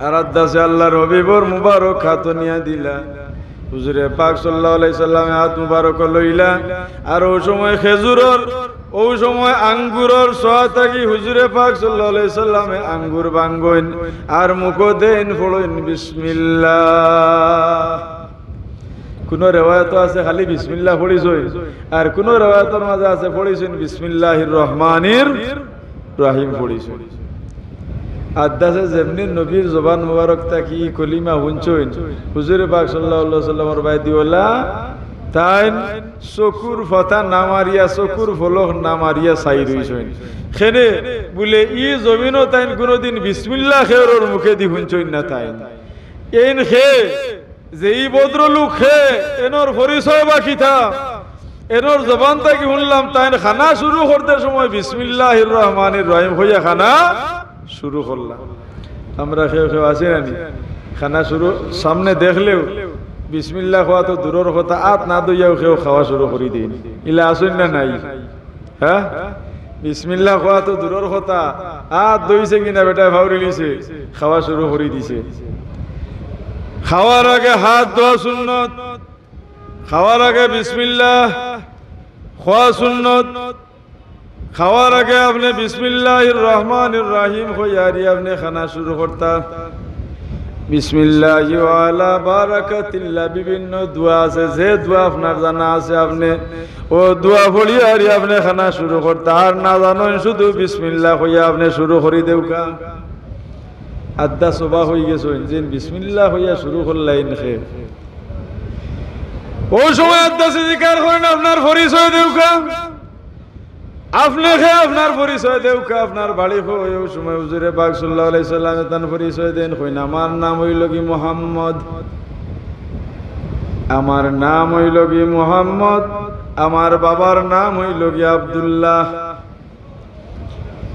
আরাধ্যাসে আল্লাহর হবিবর মুবারক হাত নিয়া দিলা হুজুরে পাক সাল্লাল্লাহু আলাইহি সাল্লামে হাত মুবারক লইলা আর ওই সময় খেজুরর ওই সময় আঙ্গুরর সোয়া থাকি হুজুরে পাক সাল্লাল্লাহু আলাইহি সাল্লামে আঙ্গুর ভাঙ্গইন আর মুখ দেন ফড়ইন বিসমিল্লাহ। কোন রিওয়ায়াত আছে খালি বিসমিল্লাহ পড়িছই আর কোন রিওয়ায়াতের মাঝে আছে পড়িছেন বিসমিল্লাহির রহমানির রহিম পড়িছই। আদাসে যেমনি নবীর জবান মুবারক থাকি কলিমা হুনছইন হুজুরে পাক সাল্লাল্লাহু আলাইহি সাল্লামের বাইদিওয়ালা তাই চকুর ফতা নামারিয়া চকুর ফলক নামারিয়া চাই রইছইন খেনে বলে ই জমিনও তাইন কোনোদিন বিসমিল্লাহ খেরর মুখে দি হুনছইন না তাইন এইন খে যে ই ভদ্রলোক খে এনর পরিচয় বা কিতা এনর জবান থাকি শুনলাম তাইন খানা শুরু করতে সময় বিসমিল্লাহির রহমানির রহিম হইয়া খানা শুরু করলাম। আমরা কেউ কেউ আছি নানি খানা শুরু সামনে দেখলেও বিসমিল্লাহ খাওয়া তো দূরের কথা আত না দইয়াও কেউ খাওয়া শুরু করে দিন ইলা আসুন না নাই? হ্যাঁ বিসমিল্লাহ খাওয়া তো দূরের কথা আত দইছে কিনা বেটা ভাউরি লিছে খাওয়া শুরু করে দিছে। খাওয়ার আগে হাত ধোয়া সুন্নত, খাওয়ার আগে বিসমিল্লাহ খাওয়া সুন্নত, খাওয়ার আগে আপনি বিসমিল্লাহির রহমানির রহিম কইয়ারি আপনি খানা শুরু করতা। বিসমিল্লাহি ওয়া আলা বারাকাতিল্লাহ বিভিন্ন দোয়া আছে যে দোয়া আপনার জানা আছে আপনি ও দোয়া পড়িয়ারি আপনি খানা শুরু করতা আর না জানেন শুধু বিসমিল্লাহ কইয়া আপনি শুরু করে দেউকা। আদা সবা হয়ে গেছে যেন বিসমিল্লাহ হইয়া শুরু করলাইন খে ওই সময় আদা জিকির করেন আপনার পরিচয় দেউকা আপনি খে আপনার পরিচয় দেউকা আপনার বাড়ি হই ওই সময় হুজুরে পাক সাল্লাল্লাহু আলাইহি সাল্লামে তার পরিচয় দেন কইন আমার নাম হইল কি মুহাম্মদ, আমার নাম হইল কি মুহাম্মদ, আমার বাবার নাম হইল কি আব্দুল্লাহ।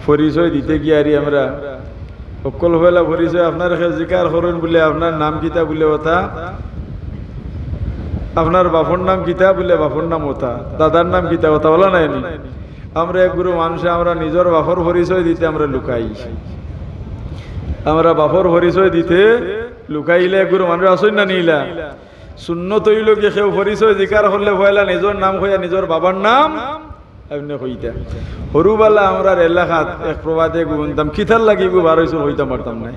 পরিচয় দিতে গিয়ারি আমরা সকল বেলা পরিচয় আপনার জিকার করেন বলে আপনার নাম কিতা বলে ওটা, আপনার বাপর নাম কিতা বলে বাপর নাম ওটা, দাদার নাম কিতা ওটা বলা নাই। আমরা এক গুরু মানুষে আমরা নিজের বাপর পরিচয় দিতে আমরা লুকাই, আমরা বাপর পরিচয় দিতে লুকাইলে এক গুরু মানুষ আসই না নিলা সুন্নত হইল কি কেউ পরিচয় জিকার করলে পয়লা নিজের নাম হইয়া নিজের বাবার নাম এমনি হইতা। সরুবেলা আমরা এলাকাত এক প্রবাদে গুনতাম কিতার লাগিব বার হয়েছে হইতাম পারতাম নাই,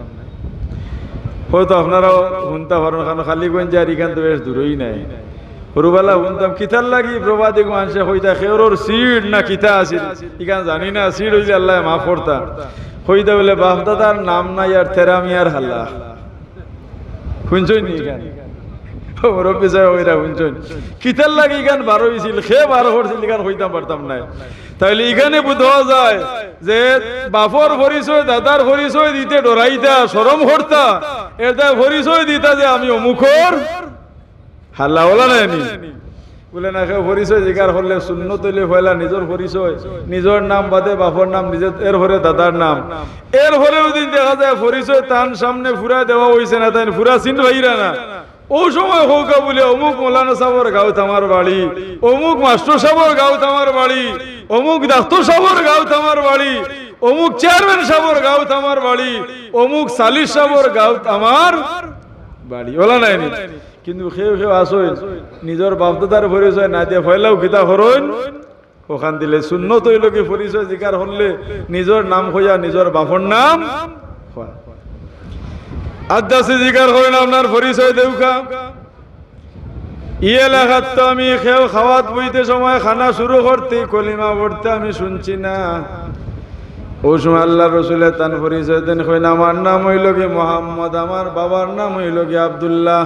হয়তো আপনারাও শুনতে পারেন কারণ খালি গঞ্জে আর এখান তো বেশ দূরই নাই। সরুবেলা শুনতাম কিতার লাগি প্রবাদে মানুষে হইতা খেওর সিট না কিতা আছিল এখান জানি না সিট হইলে আল্লাহ মাফ করতা হইতা বলে বাপ দাদার নাম নাই আর তেরামিয়ার হাল্লা শুনছই নি এখান মুরব্বী সাহেব ওইরা শুনছেন কিতার লাগে এখান বারো হয়েছিল সে বারো করছিল এখান হইতাম পারতাম নাই। তাহলে এখানে বোঝা যায় যে বাপর পরিচয় দাদার পরিচয় দিতে ডরাইতা শরম করতা এটা পরিচয় দিতা যে আমি অমুখর হাল্লা বলা নাই বলে না কেউ পরিচয় জিকার করলে সুন্নত হইলে পয়লা নিজের পরিচয় নিজের নাম বাদে বাপর নাম নিজের এর ভরে দাদার নাম এর ভরেও দিন দেখা যায় পরিচয় তান সামনে ফুরা দেওয়া হয়েছে না তাই ফুরা চিন ভাইরা না ও সময় হোকা বলে অমুক মৌলানা সাহর গাঁও আমার বাড়ি, অমুক মাস্টার সাহর গাঁও আমার বাড়ি, অমুক ডাক্তার সাহর গাঁও আমার বাড়ি, অমুক চেয়ারম্যান সাহর গাঁও আমার বাড়ি, অমুক সালিশ সাহর গাঁও আমার বাড়ি বলা নাই। কিন্তু কেউ কেউ আসেন নিজের বাপদাদার পরিচয় না দিয়ে ফয়লাও খিতা হরইন ওখান দিলে সুন্নত হইল কি পরিচয় জিকার হলে নিজের নাম হইয়া নিজের বাপর নাম আদাসে জিকার করেন আপনার পরিচয় দেউকা। ই এলাকাত তো আমি খেও খাওয়াত বইতে সময় খানা শুরু করতে কলিমা পড়তে আমি শুনছি না ওই সময় আল্লাহ রসুলের তান পরিচয় দেন কইন আমার নাম হইল কি মুহাম্মদ, আমার বাবার নাম হইল কি আব্দুল্লাহ,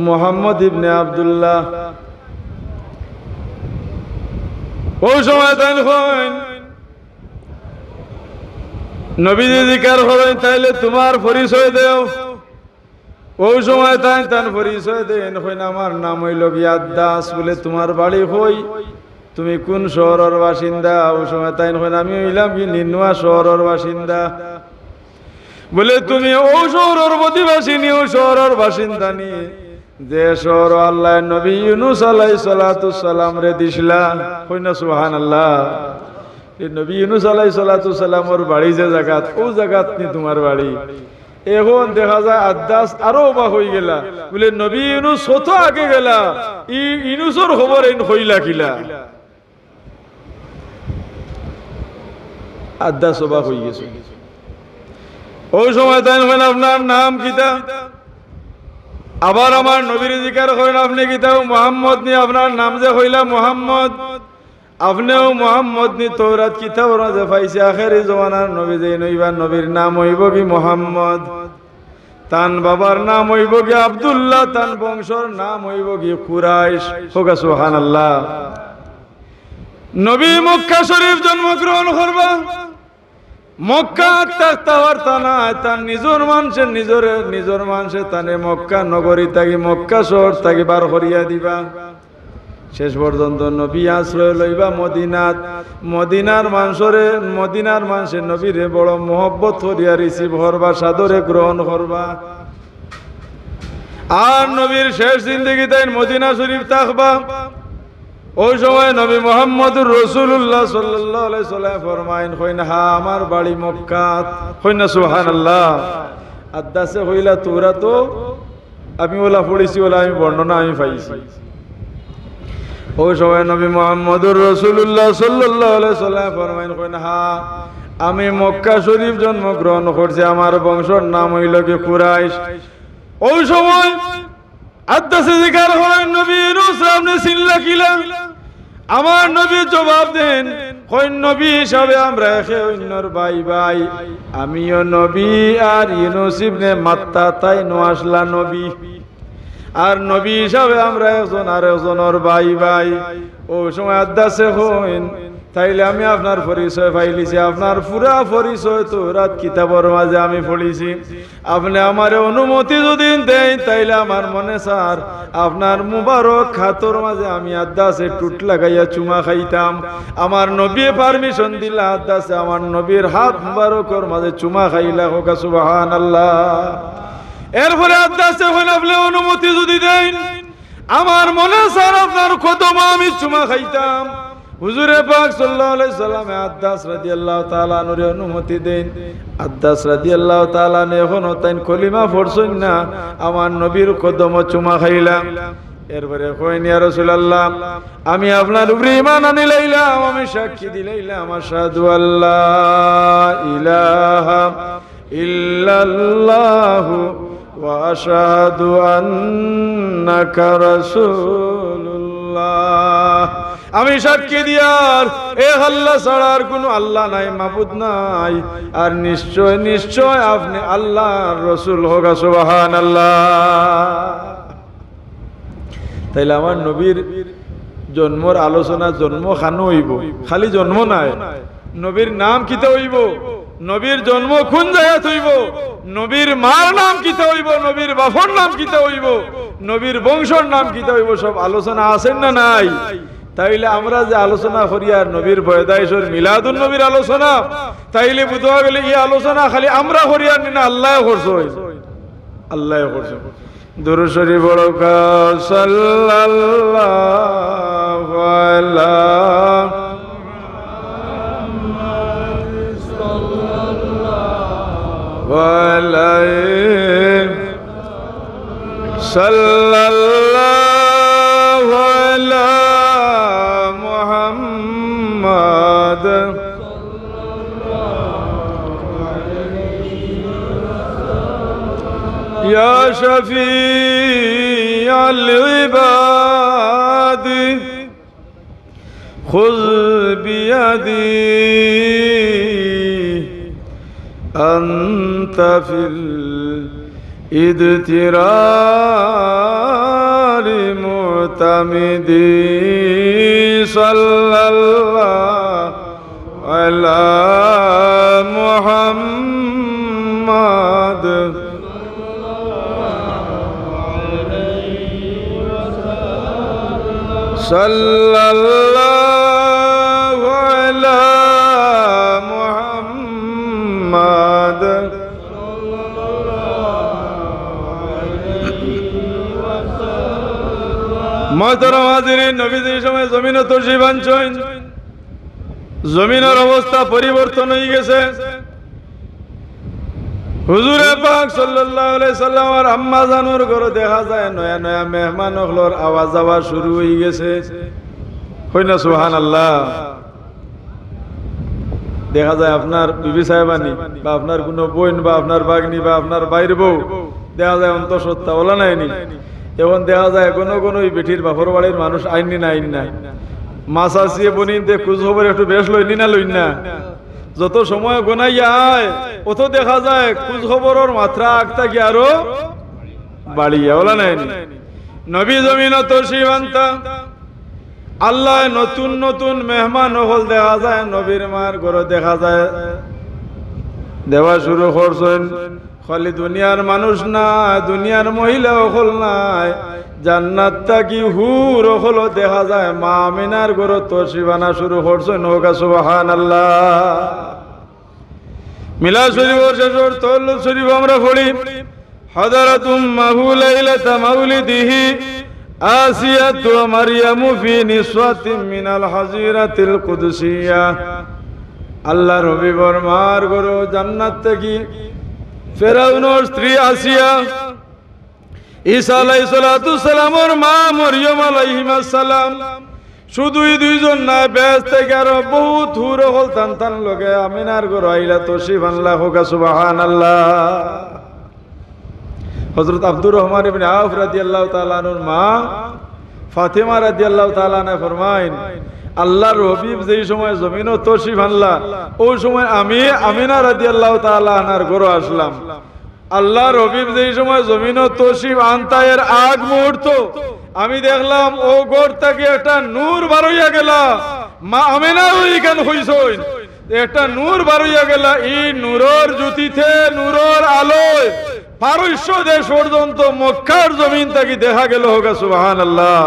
মুহাম্মদ ইবনে আব্দুল্লাহ। ওই সময় তান কইন নবীজি জিকার করেন তাইলে তোমার পরিচয় দেও। ওই সময় তাই তার পরিচয় দেন কইন আমার নাম হইল কি আদাস বলে তোমার বাড়ি হই তুমি কোন শহরের বাসিন্দা। ওই সময় তাই কইন আমি হইলাম কি নিনুয়া শহরের বাসিন্দা বলে তুমি ও শহরের অধিবাসী নি ও শহরের বাসিন্দা নি যে শহর আল্লাহ নবী ইউনূস আলাইহিস সালাতু সালাম রে দিছিলা কইনা সুবহানাল্লাহ। নবী ইউনূস আলাইহিস সালাতু সালামর বাড়ি যে জায়গাত ও জায়গাত নি তোমার বাড়ি। এখন দেখা যায় আদাস আরো অবাক হয়ে গেলা, বলে নবী ইউনূস কত আগে গেলা, ইউনূসর খবর এন হইলা কিলা। আদাস অবাক হয়ে গেছে। ওই সময় তাই বলেন আপনার নাম কিতা? আবার আমার নবীর জিকির করেন আপনি কিতা? মুহাম্মদ নি আপনার নাম যে হইলা মুহাম্মদ, আপনিও মুহাম্মদ নি তৌরাত কিতাব যে পাইছে আখেরি জমানার নবী যে নইবা নবীর নাম হইব কি মুহাম্মদ, তান বাবার নাম হইব কি আব্দুল্লাহ, তান বংশর নাম হইব কি কুরাইশ। হোক সুবহানাল্লাহ। নবী মক্কা শরীফ জন্মগ্রহণ করবা, মক্কা তার তানা তার নিজের মানুষে তানে মক্কা নগরী তাকে মক্কা শহর তাকে বার করিয়া দিবা। শেষ পর্যন্ত নবী আশ্রয় লইবা মদিনাত। মদিনার মানুষের নবীরে বড় মহব্বত করিয়া রিসিভ করবা, সাদরে গ্রহণ করবা। আর নবীর শেষ জিন্দেগি তাই মদিনা শরীফ থাকবা। ওই সময় নবী মুহাম্মদুর রাসূলুল্লাহ সাল্লাল্লাহু আলাইহি সাল্লাম ফরমাইন, কইনা হা আমার বাড়ি মক্কাত। কইনা সুবহানাল্লাহ। আদাসে কইলা তোরা তো আমি ওলা পড়েছি, ওলা আমি বর্ণনা আমি পাইছি। ওই সময় নবী মুহাম্মদুর রাসূলুল্লাহ সাল্লাল্লাহু আলাইহি সাল্লাম ফরমাইন, কইনা হা আমি মক্কা শরীফ জন্মগ্রহণ করছি, আমার বংশের নাম হইল কি কুরাইশ। ওই সময় আদাসে জিকির হয়, নবী ইউনূস আপনি চিনলা কিলা? আমার নবী জবাব দেন, কই নবী হিসাবে আমরা একে অন্যর ভাই ভাই, আমিও নবী আর ইউনূস ইবনে মাত্তা তাই নোয়াসলা নবী, আর নবী হিসাবে আমরা একজন আর একজনের ভাই ভাই। ওই সময় আদাসে হইন, তাইলে আমি আপনার পরিচয় পাইলিছি, আপনার পুরা পরিচয় তৌরাত কিতাবের মাঝে আমি পড়িছি। আপনি আমার অনুমতি যদি দেন তাইলে আমার মনে স্যার আপনার মুবারক খাতর মাঝে আমি আদাসে টুট লাগাইয়া চুমা খাইতাম। আমার নবী পারমিশন দিলা, আদাসে আমার নবীর হাত মুবারকর মাঝে চুমা খাইলা। হোক সুবহানাল্লাহ। এরপরে আদাসে হইল, আপনি অনুমতি যদি দেন আমার মনে স্যার আপনার কদম আমি চুমা খাইতাম। হুজুরে পাক সাল্লাল্লাহু আলাইহি সাল্লামে আদাস রাদিয়াল্লাহু তাআলা আনহুর অনুমতি দেন। আদাস রাদিয়াল্লাহু তাআলা এখনো তাই কলিমা পড়ছেন না, আমার নবীর কদম চুমা খাইলা। এরপরে কইন, ইয়া রাসূলুল্লাহ আমি আপনার উপরে ঈমান আনিলাম, আমি সাক্ষী দিলাম আশহাদু আল্লাহ ইলাহা ইল্লাল্লাহু ওয়া আশহাদু আন্নাকা রাসূলুল্লাহ। আমি সাক্ষী দিয়ার এ আল্লাহ ছাড়া আর কোনো আল্লাহ নাই, মাবুদ নাই, আর নিশ্চয় নিশ্চয় আপনি আল্লাহর রাসূল। হোক সুবহানাল্লাহ। তাইলে আমার নবীর জন্মর আলোচনা জন্ম খানো হইব, খালি জন্ম নাই, নবীর নাম কিতা হইব, নবীর জন্ম কোন জায়গায় হইব, নবীর মার নাম কিতা হইব, নবীর বাপর নাম কিতা হইব, নবীর বংশর নাম কিতা হইব, সব আলোচনা আছেন না নাই? তাইলে আমরা যে আলোচনা করি আর নবীর পয়দাইশের মিলাদুন নবীর আলোচনা, তাইলে বুঝা গেলে এই আলোচনা খালি আমরা করি আর না আল্লাহ করছে, আল্লাহ করছে। দুরূদ শরীফ পড়ো, সাল্লাল্লাহু আলাইহি সাল্লাল্লাহু আলা মুহাম্মাদ ইয়া শফিআল ইবাদ খুয বিয়াদি আনতা ফিল ইদতিরারি মুতামিদি সাল্লাল্লাহু আলা মুহাম্মাদ সাল্লাল্লাহু আলা মুহাম্মাদ। মুহতারাম হাজিরিন, নবীজির সময় জমিনে তশরিফ আনছেন, জমিনের অবস্থা পরিবর্তন হয়ে গেছে। হুজুরে পাক সাল্লাল্লাহু আলাইহি সাল্লাম আর আম্মা জানুর ঘরে দেখা যায় নয়া নয়া মেহমান হলোর আওয়াজ আওয়াজ শুরু হয়ে গেছে। হয় না সুবহানাল্লাহ? দেখা যায় আপনার বিবি সাহেবানি বা আপনার কোনো বোন বা আপনার বাগনি বা আপনার বাইর বউ দেখা যায় অন্তঃসত্ত্বা ওলা নাইনি। এখন দেখা যায় কোনো কোনো ওই বেটির বাপর বাড়ির মানুষ আইনি না আইন না মাছ আসিয়ে বনিতে খোঁজ খবর একটু বেশ লইনি না লইন না। যত সময় গোনাইয়া আয় অত দেখা যায় খোঁজ খবরের মাত্রা আগতা কি আরো বাড়িয়া ওলা নাইনি। নবী জমিন তশরিফ আনতা আল্লাহ নতুন নতুন মেহমান হল দেখা যায় নবীর মার ঘরে দেখা যায় দেওয়া শুরু করছেন। খালি দুনিয়ার মানুষ না, দুনিয়ার মহিলা হল নাই, জান্নাত থাকি হুর হল দেখা যায় মা আমিনার ঘরে তশরিফ আনা শুরু করছেন। হোকা সুবহানাল্লাহ। মিলাদ শরীফের শেষের তাওয়াল্লুদ শরীফ আমরা পড়ি হযরতুম মাহু লাইলাতা মাউলিদিহি আসিয়াতু মারইয়ামু ফি নিসওয়াতিন মিনাল হাজিরাতিল কুদসিয়া। আল্লাহর হাবিবর মার ঘরে জান্নাত থেকে ফেরাউনের স্ত্রী আসিয়া, ঈসা আলাইহিস সালাতু সালামের মা মরিয়ম আলাইহিস সালাম, শুধুই দুইজন না বেশ থেকে আরো বহুত হুর হল তান লোকে আমিনার ঘরে আইলা তশরিফ আনলা। হোকা সুবহানাল্লাহ। হযরত আব্দুর রহমান ইবনে আওফ রাদিয়াল্লাহু তাআলা আনহুর মা ফাতেমা রাদিয়াল্লাহু তাআলা আনহা ফরমায়েন, আল্লাহর হাবিব যেই সময় জমিনও তশরিফ আনলা ওই সময় আমি আমিনা রাদিয়াল্লাহু তাআলা আনহার ঘরে আসলাম। আল্লাহর হাবিব যেই সময় জমিনও তশরিফ আনতা এর আগ মুহূর্ত আমি দেখলাম ও ঘর থেকে একটা নূর বার হইয়া গেলা। মা আমিনা ওইখান হইছইন একটা নূর বার হইয়া গেলা। এই নূরের জ্যোতিতে নূরের আলোয় পারস্য দেশ পর্যন্ত মক্কার জমিন থেকে দেখা গেল। হোক সুবহানাল্লাহ।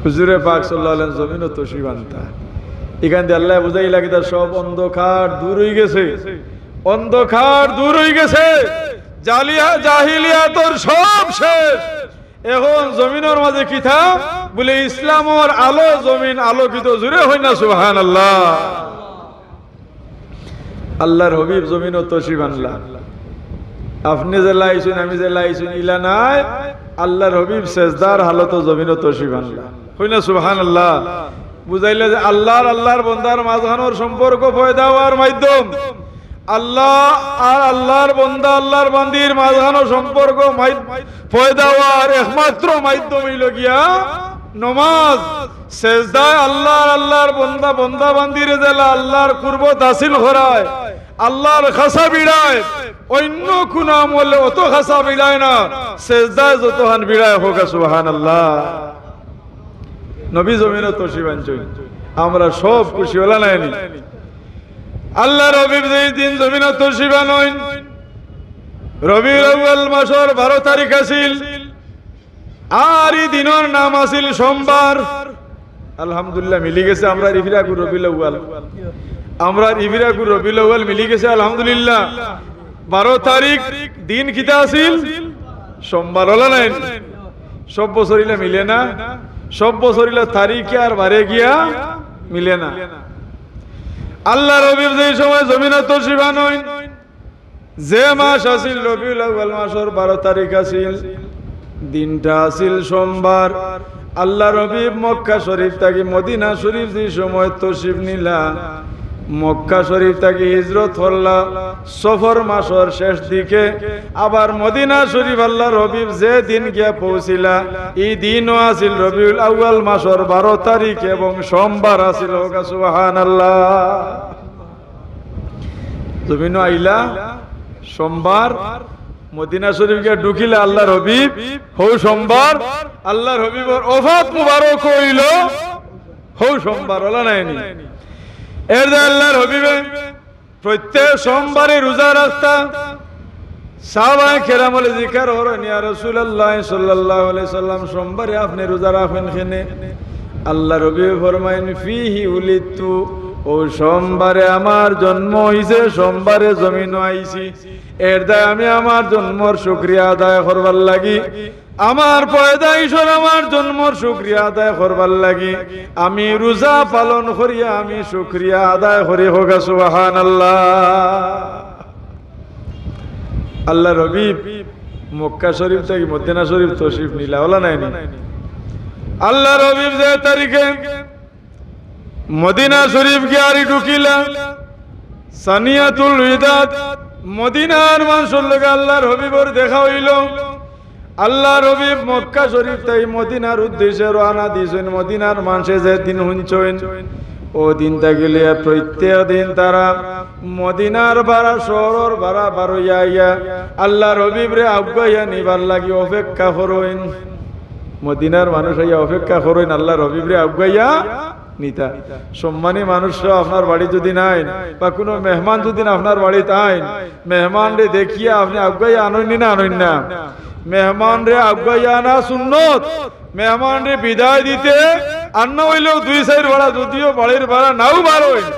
হুজুরে পাক সাল্লাল্লাহু আলাইহি ওয়াসাল্লাম জমিন তশরিফ আনতা এখান দিয়ে আল্লাহ বুঝাই লাগিতা সব অন্ধকার দূর হয়ে গেছে, অন্ধকার দূর হয়ে গেছে, জাহিলিয়াতর সব শেষ। এখন জমিনের মাঝে কিতা বলে ইসলামের আলো জমিন আলোকিত। জুড়ে হয় না সুবহানাল্লাহ? আল্লাহর হাবিব জমিন তশরিফ আনলা। আপনি যে লাইছেন আমি যে লাইছেন ইলা নাই, আল্লাহর হাবিব সেজদার হালত জমিন তশরিফ আনলা। হয় না সুবহানাল্লাহ? বুঝাইলে যে আল্লাহর বান্দার মাঝখানোর সম্পর্ক পয়দা হওয়ার মাধ্যম, আল্লাহ আর আল্লাহর বান্দা আল্লাহর বান্দির মাঝখানোর সম্পর্ক পয়দা হওয়ার একমাত্র মাধ্যম হইল গিয়া নমাজ। সেজদায় আল্লাহর বান্দা বান্দিরে জেলা আল্লাহর কুরবত হাসিল করায়, আল্লাহর খাসা বিড়ায়। অন্য কোন আমলে অত খাসা বিড়ায় না, সেজদায় যতহান বিড়ায়। হোক সুবহানাল্লাহ। নবী জমিন তশরিফ আনছেন, আমরা সব খুশি হলা নাইনি। আল্লাহর হাবিব যেই দিন জমিন তশরিফ আনইন রবিউল আউয়াল মাসের 12 তারিখ আছিল, আর এই দিনের নাম আছিল সোমবার। আলহামদুলিল্লাহ মিলি গেছে আমরা ইফরাকুর রবিউল আউয়াল, আমরা ইফরাকুর রবিউল আউয়াল মিলি গেছে আলহামদুলিল্লাহ। 12 তারিখ দিন কিতা আছিল? সোমবার। হলা নাই? সব বছরিলা মিলে না, সব বছরিলা তারিখে আর বারে গিয়া মিলে না। আল্লাহর হাবিব যেই সময় জমিন তশরিফ আনইন যে মাস আছিল রবিউল আউয়াল মাসের 12 তারিখ আছিল, দিনটা আছিল সোমবার। আল্লাহর হাবিব মক্কা শরীফ থেকে মদিনা শরীফ যে সময় তশরিফ নিলা, মক্কা শরীফ থেকে হিজরত হল্লা সফর মাসের শেষ দিকে, আবার মদিনা শরীফ আল্লাহর হাবিব যে দিন গিয়া পৌঁছিলা এই দিনও আছিল রবিউল আউয়াল মাসের 12 তারিখ এবং সোমবার আছিল। সুবহানাল্লাহ। জমিন আইলা সোমবার, মদিনা শরীফ গিয়া ঢুকিলা আল্লাহর হাবিব হৌ সোমবার। আল্লাহর হাবিবর ওফাত মুবারক হইল হৌ সোমবার। হলা নাইনি? এর আল্লাহর হাবিবে প্রত্যেক সোমবারে রোজা রাখতা। সাহাবায়ে কেরাম বলে জিকির করেন, ইয়া রাসূলুল্লাহ সাল্লাল্লাহু আলাইহি সাল্লাম সোমবারে আপনি রোজা রাখেন কেনে? আল্লাহর হাবিব ফরমায়েন, ফিহি উলিতু ও সোমবারে আমার জন্ম হইছে, সোমবারে জমিন আইছি, এর দায় আমি আমার জন্মর শুকরিয়া আদায় করবার লাগি, আমার পয়দাইশর আমার জন্মর শুকরিয়া আদায় করবার লাগি আমি রোজা পালন করিয়া আমি শুকরিয়া আদায় করি। হোক সুবহানাল্লাহ। আল্লাহ রবি মক্কা শরীফ থেকে মদিনা শরীফ তশরিফ নিলা ওলা নাই নি? আল্লাহ রবি যে তারিখে মদিনা শরীফ গিয়ারি ঢুকিলা, সানিয়াতুল বিদাত মদিনার মানুষের লগে আল্লাহর হবিবর দেখা হইল। আল্লাহ রবি মক্কা শরীফ তাই মদিনার উদ্দেশ্যে রওনা দিয়েছেন। মদিনার মানুষে যে দিন শুনছেন ও দিন থাকিলে প্রত্যেক দিন তারা মদিনার বাড়া শহরের বাড়া বারইয়া আইয়া আল্লাহ রবিবরে আজ্ঞাইয়া নিবার লাগি অপেক্ষা করেন। মদিনার মানুষ আইয়া অপেক্ষা করেন আল্লাহ রবিবরে আজ্ঞাইয়া নিতা। সম্মানী মানুষরা আপনার বাড়ি যদি নাই বা কোনো মেহমান যদি আপনার বাড়িতে আইন, মেহমান রে দেখিয়া আপনি আজ্ঞাইয়া আনইনি না আনইন না? মেহমান রে আজ্ঞাইয়া আনা সুন্নত। মেহমান রে বিদায় দিতে আন্না হইলেও 2-4 ভাড়া, যদিও বাড়ির ভাড়া নাও বার হইল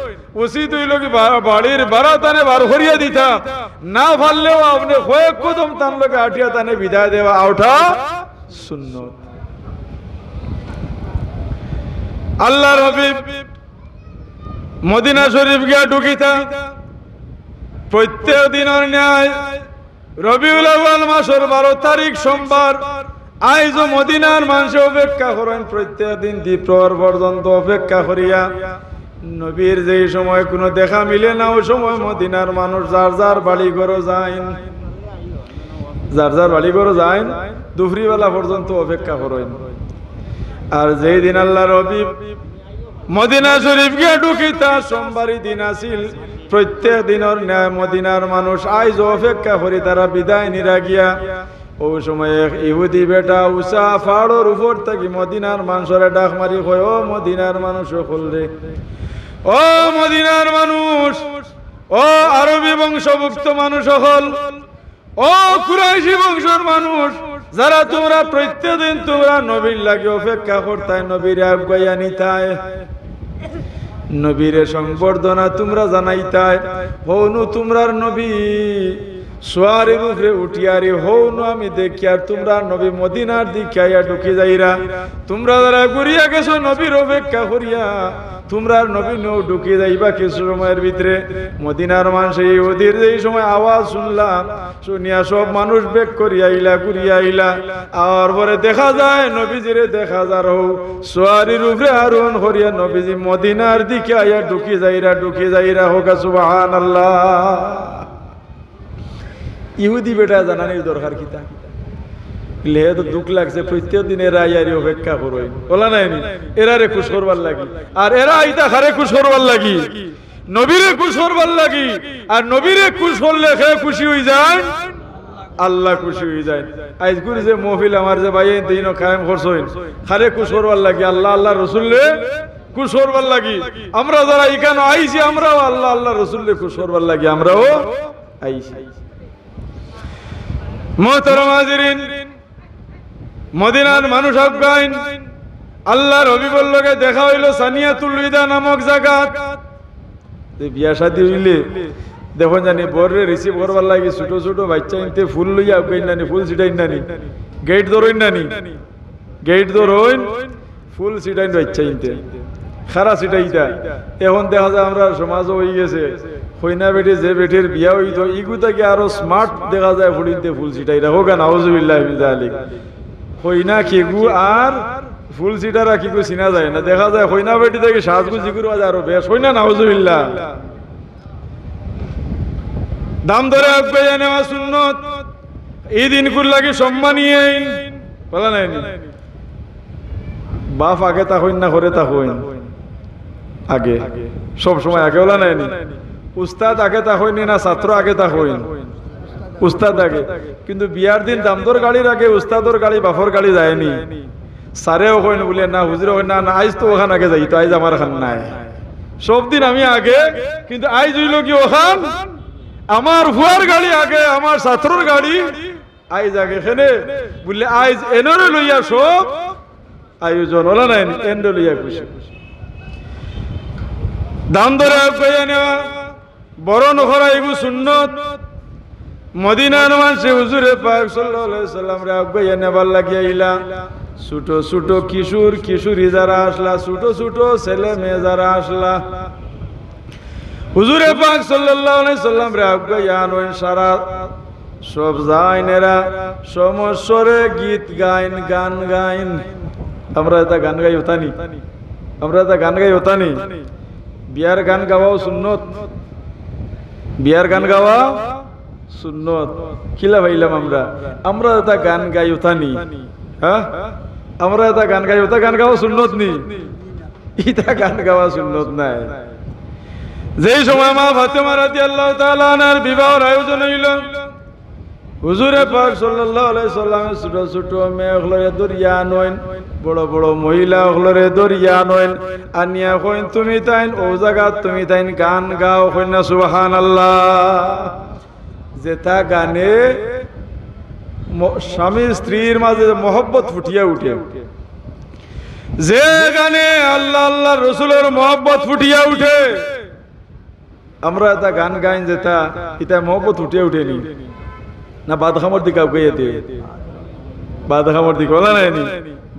উচিত হইল কি বাড়ির ভাড়া তানে বার করিয়া দিতা, না পারলেও আপনি কয়েক কদম তান লোকে আটিয়া তানে বিদায় দেওয়া আউঠা সুন্নত। আল্লাহর হাবিব মদিনা শরীফ গিয়া ঢুকিতা প্রত্যেক দিনের ন্যায় রবিউল আউয়াল মাসের 12 তারিখ সোমবার আইজ মদিনার মানুষ অপেক্ষা করেন। প্রত্যেক দিন দ্বীপ্রহর পর্যন্ত অপেক্ষা করিয়া নবীর যে সময় কোনো দেখা মিলে না ওই সময় মদিনার মানুষ যার যার বাড়ি ঘরে যায়, যার যার বাড়ি ঘরে যায়, দুপুরিবেলা পর্যন্ত অপেক্ষা করেন। আর যেই দিন আল্লাহর হাবিব মদিনা শরীফ গিয়া ঢুকিতা সোমবারই দিন আসিল। প্রত্যেক দিনের ন্যায় মদিনার মানুষ আইজ অপেক্ষা করি তারা বিদায় নিরা গিয়া। ওই সময় এক ইহুদি বেটা উষা পাহাড়ের উপর থাকি মদিনার মানুষরে ডাক মারি কয়, ও মদিনার মানুষ খুলরে, ও মদিনার মানুষ, ও আরবি বংশভুক্ত মানুষ হল, ও কুরাইশি বংশের মানুষ, যারা তোমরা প্রত্যেক দিন তোমরা নবীর লাগে অপেক্ষা করতাই, নবীর আজ্ঞাইয়া নিতায়, নবীরে সংবর্ধনা তোমরা জানাইতাই, হৌনু তোমরার নবী সোয়ারের উপরে উঠিয়ারি হৌনু আমি দেখি, আর তোমরা নবী মদিনার দিকে আইয়া ঢুকে যাইরা, তোমরা যারা ঘুরিয়া গেছো নবীর অপেক্ষা করিয়া তোমরা নবী নৌ ঢুকে যাইবা কিছু সময়ের ভিতরে। মদিনার মানুষ ইহুদির যেই সময় আওয়াজ শুনলাম, শুনিয়া সব মানুষ বেগ করিয়া আইলা, ঘুরিয়া আইলা। আর পরে দেখা যায় নবীজিরে দেখা যার হৌ সোয়ারির উপরে আরোহণ করিয়া নবীজি মদিনার দিকে আইয়া ঢুকে যাইরা হোক সুবহানাল্লাহ। ইহুদি বেটা জানানির দরকার কিতা? লেহে তো দুঃখ লাগছে, প্রত্যেক দিন এরা আইয়ারি অপেক্ষা করই বলা নাই নি, এরা রে খুশ করবার লাগি, আর এরা আইতা খারে খুশ করবার লাগি, নবীরে খুশ করবার লাগি। আর নবীরে খুশ করলে খে খুশি হয়ে যায়, আল্লাহ খুশি হয়ে যায়। আজগুর যে মহফিল আমার যে ভাই দিন কায়েম করছেন খারে খুশ করবার লাগি, আল্লাহ আল্লাহ রসুললে খুশ করবার লাগি। আমরা যারা এখানে আইছি আমরাও আল্লাহ আল্লাহ রসুললে খুশ করবার লাগি, আমরাও আইছি। মুহতারাম হাজিরিন, মদিনার মানুষ আজ্ঞাইন আল্লাহর হাবিবের লগে দেখা হইল সানিয়াতুল বিদা নামক জায়গা। বিয়া শাদী হইলে দেখুন জানি বরে রিসিভ করবার লাগে ছোট ছোট বাচ্চা ইনতে ফুল লইয়া আজ্ঞাইন নানি, ফুল ছিটাইন নানি, গেট ধরইন নানি, গেট ধরইন ফুল ছিটাইন বাচ্চা ইনতে খারা ছিটাইতা। এখন দেখা যায় আমরা সমাজও হয়ে গেছে হইনা বেটে যে বেটের বিয়া হইতো ইগু থেকে আরো স্মার্ট দেখা যায় ফুলিনতে ফুল ছিটাইরা হোক নাউজুবিল্লাহ মিন যালিক। হইনা কিগু আর ফুল সিটারা কিগু চিনা যায় না, দেখা যায় হইনা বেটি থেকে সাজগু জিগুর বাজে আরো বেশ হইনা নাউজুবিল্লাহ। দাম ধরে আজ্ঞাইয়া নেওয়া সুন্নত, এই দিনগুলো লাগে সম্মানীয় বলা নাই। বাপ আগে তা হইন না করে তা হইন আগে, সব সময় আগে বলা নাই। উস্তাদ আগে তা হইনি না ছাত্র আগে তা হইন, উস্তাদ আগে। কিন্তু বিয়ার দিন দামদর গাড়ির আগে উস্তাদর গাড়ি বাফর গাড়ি যায়নি। সারেও হইন বলে না, হুজুরে হইন না, আইজ তো ওখান আগে যাই, তো আইজ আমার খান নাই। সব দিন আমি আগে, কিন্তু আইজ হইল কি ওখান আমার ভুয়ার গাড়ি আগে, আমার ছাত্রর গাড়ি আইজ আগে। এখানে বললে আইজ এনরে লইয়া সব আয়োজন ওলা নাই, এন্ড লইয়া খুশি। দাম ধরে কইয়া নেওয়া বরণ করা এগুলো সুন্নত মদিনার মানুষে হুজুরে পাক সাল্লাল্লাহু আলাইহি সাল্লাম রে কইয়া নেবার লাগিয়া ইলা ছোট ছোট কিশোর কিশোরী যারা আসলা ছোট ছোট ছেলে মেয়ে যারা আসলা হুজুরে পাক সাল্লাল্লাহু আলাইহি সাল্লাম রে কইয়া নয় সারা সব জাইনেরা সমস্বরে গীত গাইন গান গাইন আমরা এটা গান গাই হতানি আমরা এটা গান গাই হতানি বিয়ার গান গাওয়াও সুন্নত বিয়ার গান গাওয়া সুন্নত কিলা ভাইলাম আমরা আমরা এটা গান গাই হতানি হ্যাঁ আমরা এটা গান গাই ওটা গান গাওয়া সুন্নত নি ইটা গান গাওয়া সুন্নত নাই যেই সময় মা ফাতেমা রাদিয়াল্লাহু তাআলা আনহার বিবাহের আয়োজন হইল হুজুরে পাক সাল্লাল্লাহু আলাইহি সাল্লামের ছোট ছোট মেয়েগুলোরে দরিয়া নয়ন বড় বড় মহিলাগুলোরে দরিয়া নয়ন আনিয়া কইন তুমি তাইন ও জায়গা তুমি তাইন গান গাও কইন না সুবহানাল্লাহ যেটা গানে স্বামী স্ত্রীর মাঝে মহব্বত ফুটিয়া উঠে যে গানে আল্লাহ আল্লাহ রসুলের মহব্বত ফুটিয়া উঠে আমরা এটা গান গাইন যেটা এটা মহব্বত ফুটিয়া উঠেনি না বাদ খামর দিকে আগাইতে বাদ খামর দিকে বলা নাই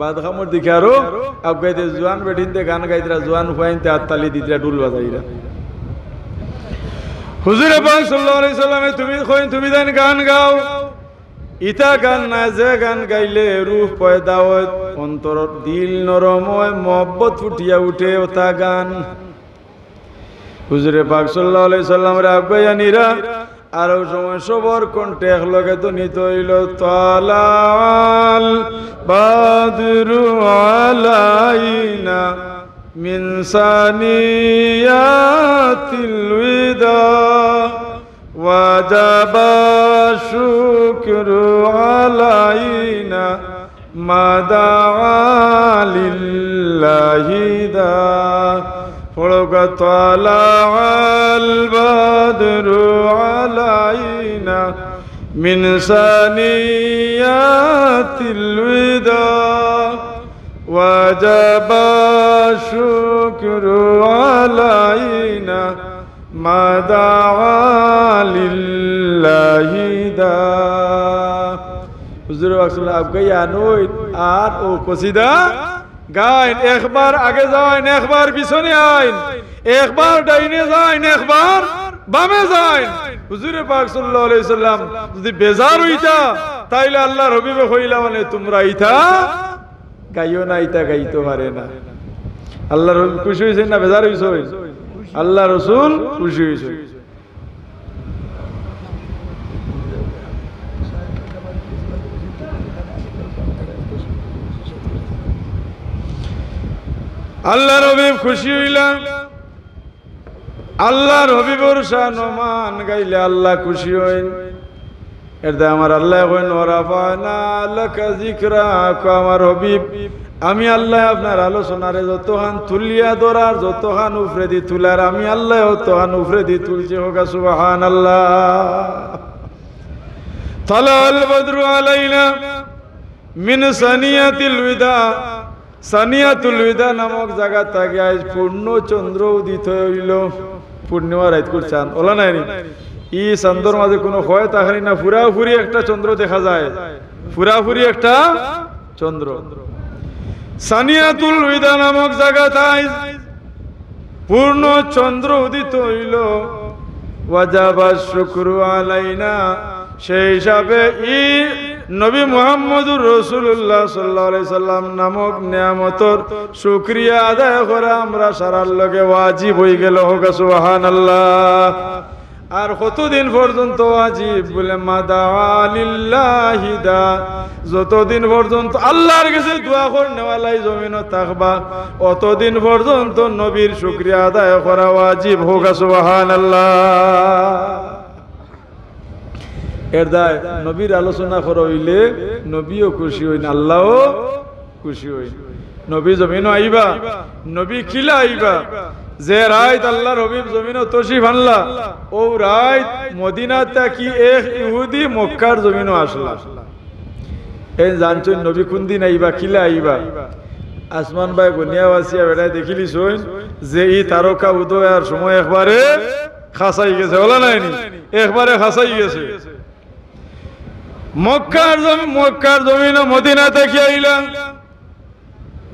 বাদ খামর দিকে আরো আগাইতে জোয়ান বেঠিনতে গান গাইতরা জোয়ান ফাইনতে আত্তালি দিতরা ডুল বাজাইরা হুজুরে পাক সাল্লাল্লাহু আলাইহি সাল্লামে তুমি কইন তুমি দেন গান গাও ইতা গান না যে গান গাইলে রূহ পয়দা হয় অন্তর দিল নরম হয় মহব্বত ফুটিয়া উঠে ওটা গান হুজুরে পাক সাল্লাল্লাহু আলাইহি সাল্লামের আজ্ঞানীরা আরো সময় সবর কণ্ঠে একলগে তো নিত হইল তালাল বাদরু আলাইনা মিন সানিয়াতিল ওয়াদা وجب الشكر علينا ما دعا لله دا طلع البدر علينا من ثنيات الوداع وجب الشكر علينا ما دعا لله دا হুজুর আসলে আবগাইয়া নই আর ও কসিদা গাইন একবার আগে যাইন একবার পিছনে আইন একবার ডাইনে যাইন একবার বামে যাইন হুজুরে পাক সাল্লাল্লাহু আলাইহি সাল্লাম যদি বেজার হইতা তাইলে আল্লাহর হাবিবে কইলা মানে তোমরা ইতা গাইও না ইতা গাইতে পারে না আল্লাহর খুশি হইছেন না বেজার হইছেন আল্লাহ রসুল খুশি হয়েছে আল্লাহর হাবিব খুশি হইলাম আল্লাহর হাবিবর শান গাইলে আল্লাহ খুশি হইন এর আমার আল্লাহ কইন ওয়ারাফানা লাকা যিকরাক আমার হাবিব আমি আল্লাহ আপনার আলোচনারে যতখান তুলিয়া ধরার যতখান উফরে দি তুলার আমি আল্লাহ ততখান উফরে দি তুলছি হোক সুবহানাল্লাহ তালাল বদরু আলাইনা মিন সানিয়াতিল ওয়াদা সানিয়াতুল ওয়াদা নামক জায়গা থেকে আজ পূর্ণ চন্দ্র উদিত হইল পূর্ণিমা রাত করছান ওলা নাই ই চন্দ্রর মাঝে কোনো হয় তাহারি না পুরাপুরি একটা চন্দ্র দেখা যায় পুরাপুরি একটা চন্দ্র সানিয়াতুল ওয়াদা নামক জায়গায় পূর্ণ চন্দ্র উদিত হইল ওয়াজাবা শুকরু আলাইনা সেই হিসাবে ই নবী মুহাম্মদুর রাসূলুল্লাহ সাল্লাল্লাহু আলাইহি সাল্লাম নামক নিয়ামতর শুকরিয়া আদায় করা আমরা সারার লগে ওয়াজিব হয়ে গেল হোক সুবহানাল্লাহ আর কতদিন পর্যন্ত ওয়াজিব বলে মাদালিল্লাহি দা যতদিন পর্যন্ত আল্লাহর কাছে দোয়া করনেওয়ালাই জমিনে থাকবা অতদিন পর্যন্ত নবীর শুকরিয়া আদায় করা ওয়াজিব হোক সুবহানাল্লাহ এর দায় নবীর আলোচনা করা হইলে নবীও খুশি হইন আল্লাহও খুশি হইন নবী জমিনও আইবা নবী খিলা আইবা যে রাত আল্লাহর হাবিব জমিনও তশরিফ আনলা ও রাত মদিনা থেকে এক ইহুদি মক্কার জমিনও আসলা এই জানছো নবী কোন দিন আইবা খিলা আইবা আসমান ভাই গনিয়া ওয়াসিয়া বেড়ায় দেখিলি সইন যে এই তারকা উদয়ের সময় একবারে খাসাই গেছে, বলা নাইনি, একবারে খাসাই গেছে। মক্কার জমিন মদিনা থেকে আইলা,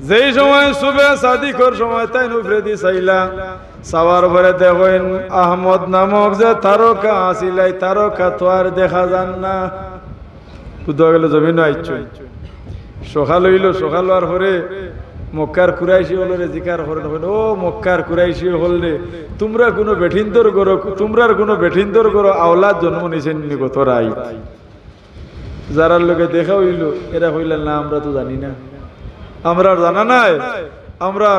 যেই সময় সুবে সাদিকর সময় তাই নুফরেদি চাইলা, সাওয়ার ভরে দেখেন আহমদ নামক যে তারকা আসিলাই, তারকা তো আর দেখা যান না। বুঝতে গেল জমিন আইছো, সকাল হইল, সকাল হওয়ার পরে মক্কার কুরাইশি হলরে জিকার করেন, ও মক্কার কুরাইশি হলরে তোমরা কোনো বেঠিন্দর করো, তোমরার কোনো বেঠিন্দর করো আওলাদ জন্ম নিছেন নিগত রাই। যারার লোকে দেখা হইল এরা হইলেন না আমরা তো জানি না, আমরা জানা নাই, আমরা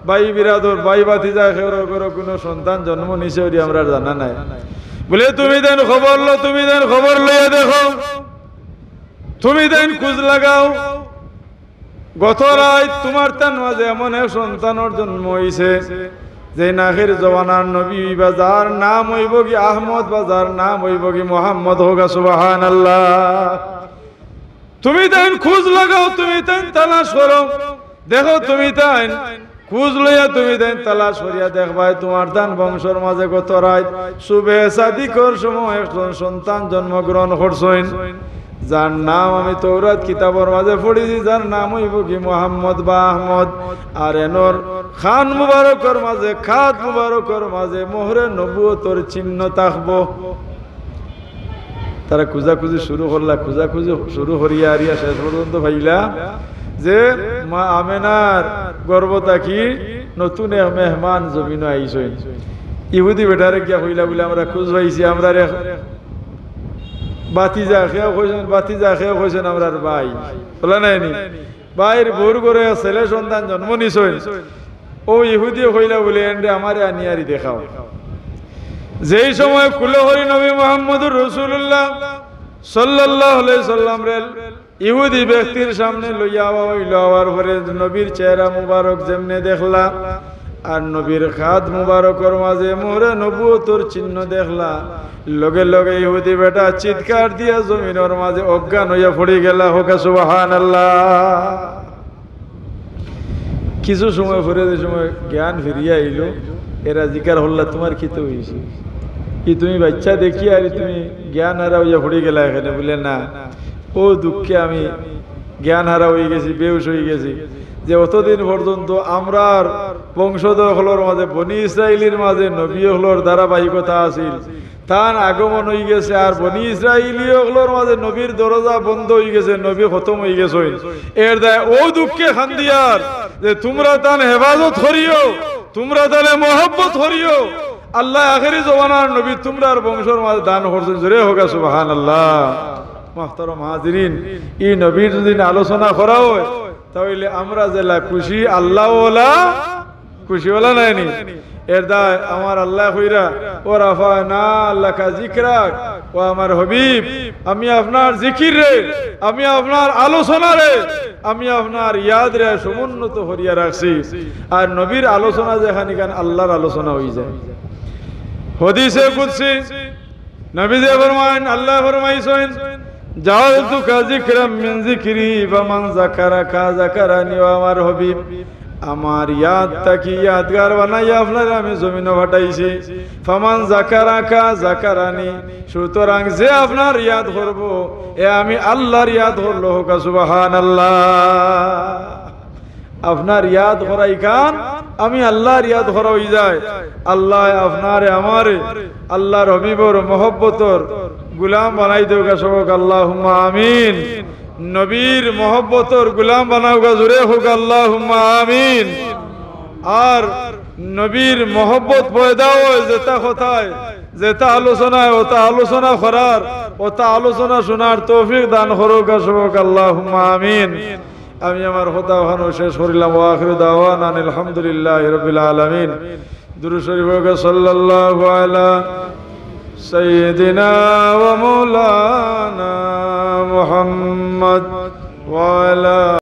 ভাই বিরাদর ভাই বাতিজা খেরো কোনো সন্তান জন্ম নিছে ওরি আমরা জানা নাই। বলে তুমি দেন খবর লো, তুমি দেন খবর লইয়া দেখো, তুমি দেন খোঁজ লাগাও, গত রাত তোমার তান মাঝে এমন এক সন্তানের জন্ম হইছে যে নাখের জওয়ানার নবী বা যার নাম হইব কি আহমদ বা যার নাম হইব কি মোহাম্মদ হোক, সুবহানাল্লাহ। তুমি তাই খোঁজ লাগাও, তুমি তাই তালাশ করো, দেখো তুমি তাই খোঁজ লইয়া তুমি তাই তালাশ করিয়া দেখবাই তোমার তান বংশর মাঝে গত রাত শুভে সাদিকর সময় একজন সন্তান জন্মগ্রহণ করছেন, যার নাম আমি তৌরাত কিতাবের মাঝে পড়েছি, যার নাম হইব কি মোহাম্মদ বা আহমদ। আর এনর খান মুবারকর মাঝে, খাত মুবারকর মাঝে মোহরে নবুয়তর চিহ্ন থাকবো। তারা খুঁজাখুঁজি শুরু করলা, খুঁজাখুঁজি শুরু করিয়া আরিয়া শেষ পর্যন্ত ভাইলা যে মা আমেনার গর্ব থাকি নতুন এক মেহমান জমিন আইসেন। ইহুদি বেটারে গিয়া হইলা বলে আমরা খুঁজ পাইছি, আমরা বাতিজা খেয়েও কইছেন, বাতিজা খেয়েও কইছেন আমরার ভাই, বলা নাইনি ভাইয়ের ভোর করে ছেলে সন্তান জন্ম নিছেন। ও ইহুদি হইলা বলে এন্ডে আমারে আনিয়ারি দেখাও। যেই সময় কুলে হরি নবী মুহাম্মদুর রাসূলুল্লাহ সাল্লাল্লাহু আলাইহি সাল্লাম রে ইহুদি ব্যক্তির সামনে লইয়া হইল, আওয়ার পরে নবীর চেহারা মুবারক যেমনে দেখলা আর নবীর খাদ মুবারকর মাঝে মোহরে নবুয়তর চিহ্ন দেখলা, লগে লগে ইহুদি বেটা চিৎকার দিয়া জমিনের মাঝে অজ্ঞান হইয়া পড়ে গেলা, হোক সুবহানাল্লাহ। কিছু সময় পরে যে সময় জ্ঞান ফিরিয়া আইল, এরা জিকার হল্লা তোমার কি তো হয়েছে, কি তুমি বাচ্চা দেখি আর তুমি জ্ঞান হারা হইয়া পড়ে গেলা এখানে? বলে না, ও দুঃখে আমি জ্ঞান হারা হয়ে গেছি, বেহুশ হয়ে গেছি, যে অতদিন পর্যন্ত আমরার বংশধর হলোর মাঝে বনি ইসরায়েলের মাঝে নবী হলোর ধারাবাহিকতা আছিল, তার আগমন হয়ে গেছে, আর বনি ইসরায়েলীয় হলোর মাঝে নবীর দরজা বন্ধ হয়ে গেছে, নবী খতম হয়ে গেছে। এর দায় ও দুঃখে খান্দিয়ার যে তোমরা তান হেফাজত করিও, তোমরা তাহলে মহব্বত করিও, আল্লাহ আখেরি জমানার নবী তোমরার বংশর মাঝে দান করছেন, জোরে হোক সুবহানাল্লাহ। মুহতারাম হাজিরিন, এই নবীর যদি আলোচনা করা হয় তাহলে আমরা জেলা খুশি, আল্লাহ ওলা খুশি ওলা নাইনি। এর দায় আমার আল্লাহ কইরা ও রাফানা লাকা যিকরাক, ও আমার হাবিব আমি আপনার জিকির রে, আমি আপনার আলোচনা রে, আমি আপনার ইয়াদ রে সমুন্নত হরিয়া রাখছি। আর নবীর আলোচনা যেখানে কান আল্লাহর আলোচনা হয়ে যায়। হাদিসে কুদসি নবী যে ফরমান, আল্লাহ ফরমাইছেন জাআলতুকা যিকরাম মিন যিকরি ফামান যাকারাকা যাকারানি। ও আমার হাবিব আমার ইয়াদ তাকি ইয়াদগার বানাইয়া আপনার আমি জমিনে পাঠাইছি। ফামান যাকারাকা যাকারানি, সুতরাং যে আপনার ইয়াদ করব এ আমি আল্লাহর ইয়াদ করলো, হোক সুবহানাল্লাহ। আপনার ইয়াদ করাই কান আমি আল্লাহর ইয়াদ করা হয়ে যায়। আল্লাহ আপনারে আমারে আল্লাহর হাবিবর মহব্বতর গুলাম বানাই দেওগা, সবক আল্লাহুম্মা আমিন। নবীর মহব্বতর গুলাম বানাওগা, জোরে হোক আল্লাহুম্মা আমিন। আর নবীর মহব্বত পয়দা হয় যেটা কথায়, যেটা আলোচনায়, ওটা আলোচনা করার, ওটা আলোচনা শোনার তৌফিক দান করুক, সবক আল্লাহুম্মা আমিন। আমি আমার কথা ওখানে শেষ করিলাম। ওয়া আখিরু দাওয়ানা আনিল হামদুলিল্লাহি রাব্বিল আলামিন। দুরূদ শরীফ হোক সাল্লাল্লাহু আলা সাইয়্যিদিনা ওয়া মাওলানা মুহাম্মদ ওয়া আলা